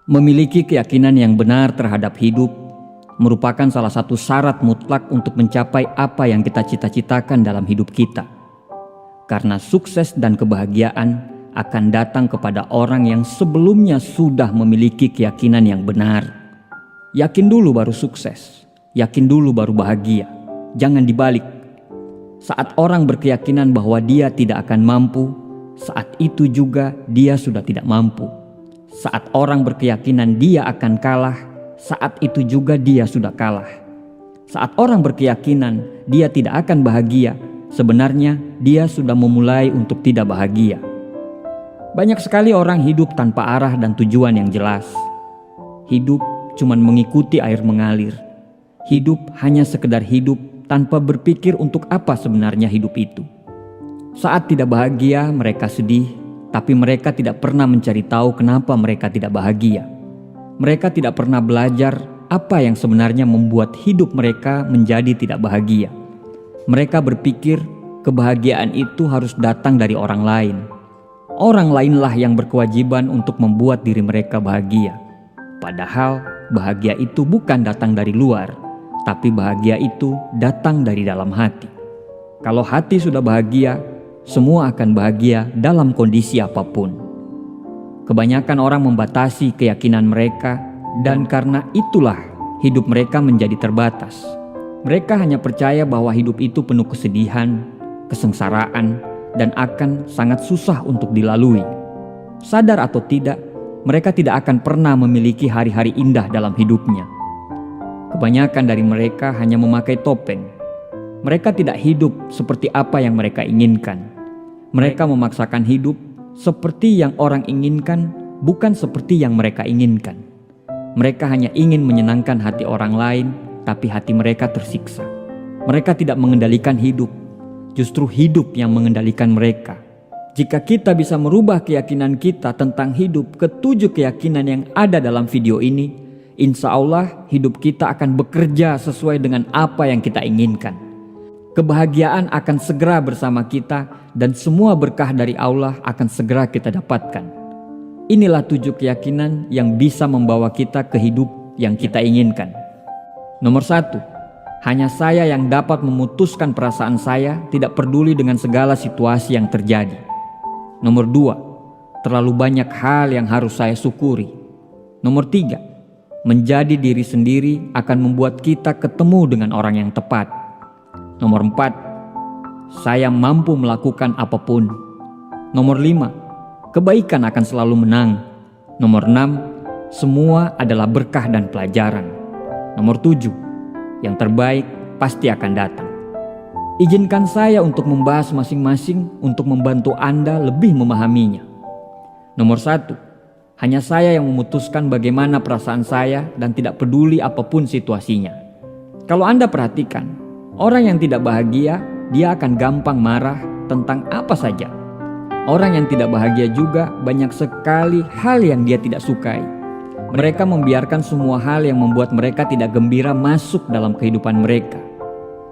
Memiliki keyakinan yang benar terhadap hidup merupakan salah satu syarat mutlak untuk mencapai apa yang kita cita-citakan dalam hidup kita. Karena sukses dan kebahagiaan akan datang kepada orang yang sebelumnya sudah memiliki keyakinan yang benar. Yakin dulu baru sukses, yakin dulu baru bahagia. Jangan dibalik. Saat orang berkeyakinan bahwa dia tidak akan mampu, saat itu juga dia sudah tidak mampu. Saat orang berkeyakinan dia akan kalah, saat itu juga dia sudah kalah. Saat orang berkeyakinan dia tidak akan bahagia, sebenarnya dia sudah memulai untuk tidak bahagia. Banyak sekali orang hidup tanpa arah dan tujuan yang jelas. Hidup cuman mengikuti air mengalir. Hidup hanya sekedar hidup tanpa berpikir untuk apa sebenarnya hidup itu. Saat tidak bahagia mereka sedih, tapi mereka tidak pernah mencari tahu kenapa mereka tidak bahagia. Mereka tidak pernah belajar apa yang sebenarnya membuat hidup mereka menjadi tidak bahagia. Mereka berpikir kebahagiaan itu harus datang dari orang lain. Orang lainlah yang berkewajiban untuk membuat diri mereka bahagia. Padahal bahagia itu bukan datang dari luar, tapi bahagia itu datang dari dalam hati. Kalau hati sudah bahagia, semua akan bahagia dalam kondisi apapun. Kebanyakan orang membatasi keyakinan mereka, dan karena itulah hidup mereka menjadi terbatas. Mereka hanya percaya bahwa hidup itu penuh kesedihan, kesengsaraan, dan akan sangat susah untuk dilalui. Sadar atau tidak, mereka tidak akan pernah memiliki hari-hari indah dalam hidupnya. Kebanyakan dari mereka hanya memakai topeng. Mereka tidak hidup seperti apa yang mereka inginkan. Mereka memaksakan hidup seperti yang orang inginkan, bukan seperti yang mereka inginkan. Mereka hanya ingin menyenangkan hati orang lain, tapi hati mereka tersiksa. Mereka tidak mengendalikan hidup, justru hidup yang mengendalikan mereka. Jika kita bisa merubah keyakinan kita tentang hidup ke 7 keyakinan yang ada dalam video ini, insya Allah hidup kita akan bekerja sesuai dengan apa yang kita inginkan. Kebahagiaan akan segera bersama kita dan semua berkah dari Allah akan segera kita dapatkan. Inilah 7 keyakinan yang bisa membawa kita ke hidup yang kita inginkan. Nomor 1, hanya saya yang dapat memutuskan perasaan saya, tidak peduli dengan segala situasi yang terjadi. Nomor 2, terlalu banyak hal yang harus saya syukuri. Nomor 3, menjadi diri sendiri akan membuat kita ketemu dengan orang yang tepat. Nomor 4, saya mampu melakukan apapun. Nomor 5, kebaikan akan selalu menang. Nomor 6, semua adalah berkah dan pelajaran. Nomor 7, yang terbaik pasti akan datang. Izinkan saya untuk membahas masing-masing untuk membantu Anda lebih memahaminya. Nomor 1, hanya saya yang memutuskan bagaimana perasaan saya dan tidak peduli apapun situasinya. Kalau Anda perhatikan, orang yang tidak bahagia, dia akan gampang marah tentang apa saja. Orang yang tidak bahagia juga banyak sekali hal yang dia tidak sukai. Mereka membiarkan semua hal yang membuat mereka tidak gembira masuk dalam kehidupan mereka.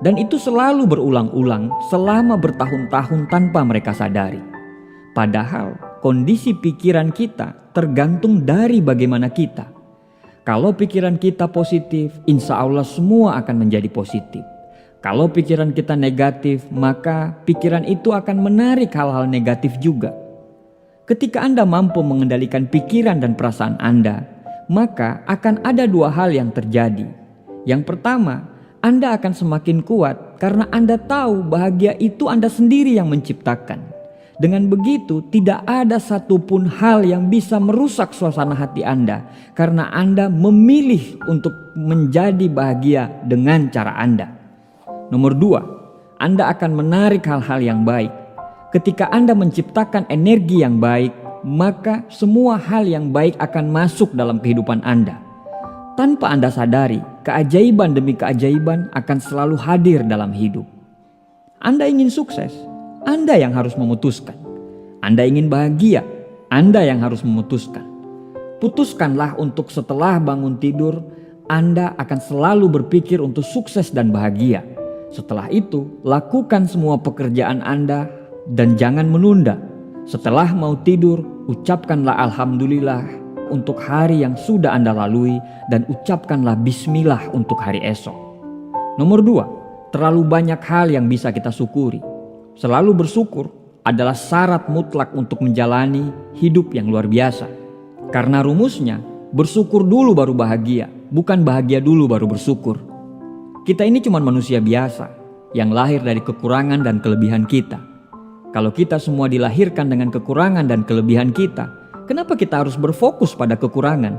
Dan itu selalu berulang-ulang selama bertahun-tahun tanpa mereka sadari. Padahal kondisi pikiran kita tergantung dari bagaimana kita. Kalau pikiran kita positif, insya Allah semua akan menjadi positif. Kalau pikiran kita negatif, maka pikiran itu akan menarik hal-hal negatif juga. Ketika Anda mampu mengendalikan pikiran dan perasaan Anda, maka akan ada 2 hal yang terjadi. Yang pertama, Anda akan semakin kuat karena Anda tahu bahagia itu Anda sendiri yang menciptakan. Dengan begitu, tidak ada satupun hal yang bisa merusak suasana hati Anda karena Anda memilih untuk menjadi bahagia dengan cara Anda. Nomor 2, Anda akan menarik hal-hal yang baik. Ketika Anda menciptakan energi yang baik, maka semua hal yang baik akan masuk dalam kehidupan Anda. Tanpa Anda sadari, keajaiban demi keajaiban akan selalu hadir dalam hidup. Anda ingin sukses, Anda yang harus memutuskan. Anda ingin bahagia, Anda yang harus memutuskan. Putuskanlah untuk setelah bangun tidur, Anda akan selalu berpikir untuk sukses dan bahagia. Setelah itu, lakukan semua pekerjaan Anda dan jangan menunda. Setelah mau tidur, ucapkanlah alhamdulillah untuk hari yang sudah Anda lalui dan ucapkanlah bismillah untuk hari esok. Nomor 2, terlalu banyak hal yang bisa kita syukuri. Selalu bersyukur adalah syarat mutlak untuk menjalani hidup yang luar biasa. Karena rumusnya, bersyukur dulu baru bahagia, bukan bahagia dulu baru bersyukur. Kita ini cuma manusia biasa yang lahir dari kekurangan dan kelebihan kita. Kalau kita semua dilahirkan dengan kekurangan dan kelebihan kita, kenapa kita harus berfokus pada kekurangan?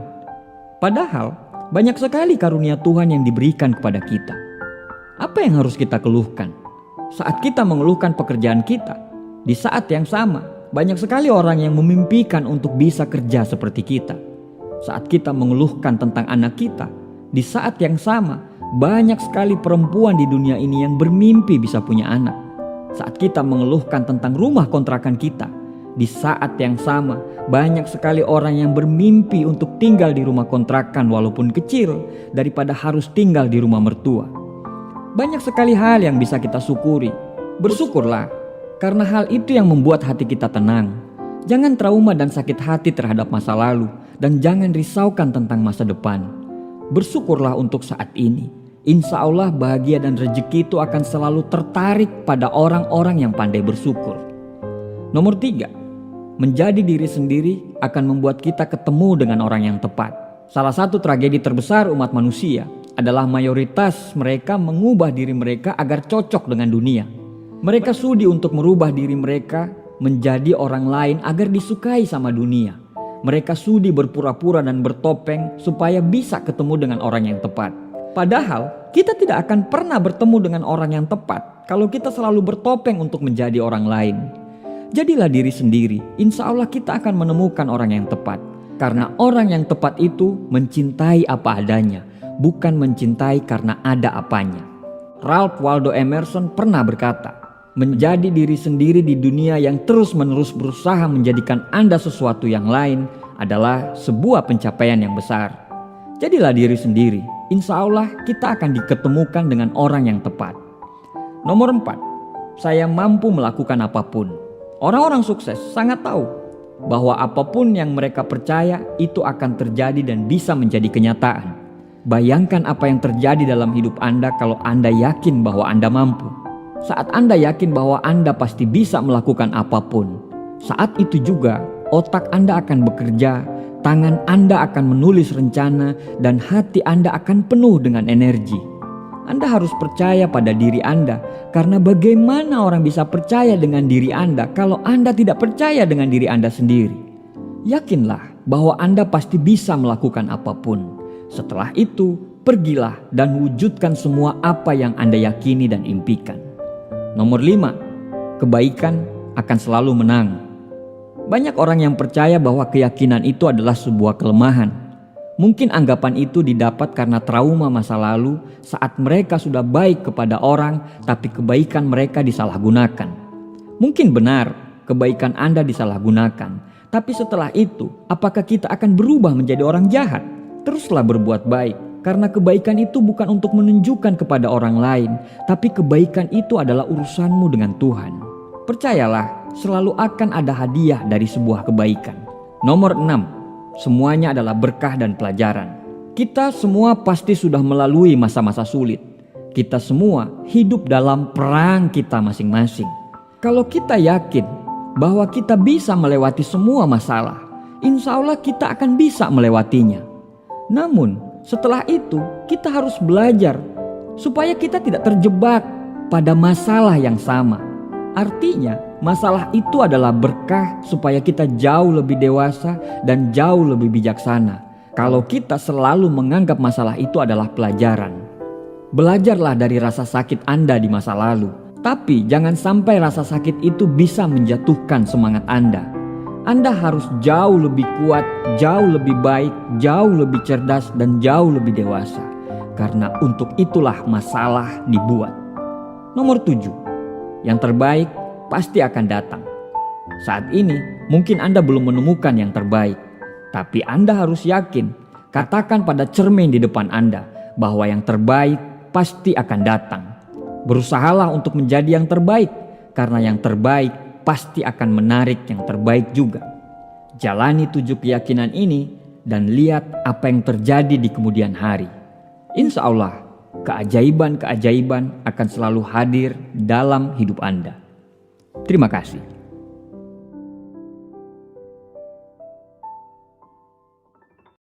Padahal banyak sekali karunia Tuhan yang diberikan kepada kita. Apa yang harus kita keluhkan? Saat kita mengeluhkan pekerjaan kita, di saat yang sama banyak sekali orang yang memimpikan untuk bisa kerja seperti kita. Saat kita mengeluhkan tentang anak kita, di saat yang sama banyak sekali perempuan di dunia ini yang bermimpi bisa punya anak. Saat kita mengeluhkan tentang rumah kontrakan kita, di saat yang sama banyak sekali orang yang bermimpi untuk tinggal di rumah kontrakan walaupun kecil daripada harus tinggal di rumah mertua. Banyak sekali hal yang bisa kita syukuri. Bersyukurlah, karena hal itu yang membuat hati kita tenang. Jangan trauma dan sakit hati terhadap masa lalu, dan jangan risaukan tentang masa depan. Bersyukurlah untuk saat ini. Insya Allah bahagia dan rezeki itu akan selalu tertarik pada orang-orang yang pandai bersyukur. Nomor 3, menjadi diri sendiri akan membuat kita ketemu dengan orang yang tepat. Salah satu tragedi terbesar umat manusia adalah mayoritas mereka mengubah diri mereka agar cocok dengan dunia. Mereka sudi untuk merubah diri mereka menjadi orang lain agar disukai sama dunia. Mereka sudi berpura-pura dan bertopeng supaya bisa ketemu dengan orang yang tepat. Padahal kita tidak akan pernah bertemu dengan orang yang tepat kalau kita selalu bertopeng untuk menjadi orang lain. Jadilah diri sendiri, insya Allah kita akan menemukan orang yang tepat. Karena orang yang tepat itu mencintai apa adanya, bukan mencintai karena ada apanya. Ralph Waldo Emerson pernah berkata, menjadi diri sendiri di dunia yang terus-menerus berusaha menjadikan Anda sesuatu yang lain adalah sebuah pencapaian yang besar. Jadilah diri sendiri, insya Allah kita akan diketemukan dengan orang yang tepat. Nomor 4, saya mampu melakukan apapun. Orang-orang sukses sangat tahu bahwa apapun yang mereka percaya itu akan terjadi dan bisa menjadi kenyataan. Bayangkan apa yang terjadi dalam hidup Anda kalau Anda yakin bahwa Anda mampu. Saat Anda yakin bahwa Anda pasti bisa melakukan apapun, saat itu juga otak Anda akan bekerja, tangan Anda akan menulis rencana, dan hati Anda akan penuh dengan energi. Anda harus percaya pada diri Anda, karena bagaimana orang bisa percaya dengan diri Anda kalau Anda tidak percaya dengan diri Anda sendiri? Yakinlah bahwa Anda pasti bisa melakukan apapun. Setelah itu, pergilah dan wujudkan semua apa yang Anda yakini dan impikan. Nomor 5, kebaikan akan selalu menang. Banyak orang yang percaya bahwa keyakinan itu adalah sebuah kelemahan. Mungkin anggapan itu didapat karena trauma masa lalu saat mereka sudah baik kepada orang tapi kebaikan mereka disalahgunakan. Mungkin benar kebaikan Anda disalahgunakan, tapi setelah itu apakah kita akan berubah menjadi orang jahat? Teruslah berbuat baik, karena kebaikan itu bukan untuk menunjukkan kepada orang lain, tapi kebaikan itu adalah urusanmu dengan Tuhan. Percayalah, selalu akan ada hadiah dari sebuah kebaikan. Nomor 6, semuanya adalah berkah dan pelajaran. Kita semua pasti sudah melalui masa-masa sulit. Kita semua hidup dalam perang kita masing-masing. Kalau kita yakin bahwa kita bisa melewati semua masalah, insya Allah kita akan bisa melewatinya. Namun setelah itu kita harus belajar supaya kita tidak terjebak pada masalah yang sama. Artinya masalah itu adalah berkah supaya kita jauh lebih dewasa dan jauh lebih bijaksana. Kalau kita selalu menganggap masalah itu adalah pelajaran. Belajarlah dari rasa sakit Anda di masa lalu. Tapi jangan sampai rasa sakit itu bisa menjatuhkan semangat Anda. Anda harus jauh lebih kuat, jauh lebih baik, jauh lebih cerdas, dan jauh lebih dewasa. Karena untuk itulah masalah dibuat. Nomor 7, yang terbaik pasti akan datang. Saat ini mungkin Anda belum menemukan yang terbaik, tapi Anda harus yakin, katakan pada cermin di depan Anda bahwa yang terbaik pasti akan datang. Berusahalah untuk menjadi yang terbaik, karena yang terbaik pasti akan menarik yang terbaik juga. Jalani 7 keyakinan ini dan lihat apa yang terjadi di kemudian hari. Insya Allah, keajaiban-keajaiban akan selalu hadir dalam hidup Anda. Terima kasih.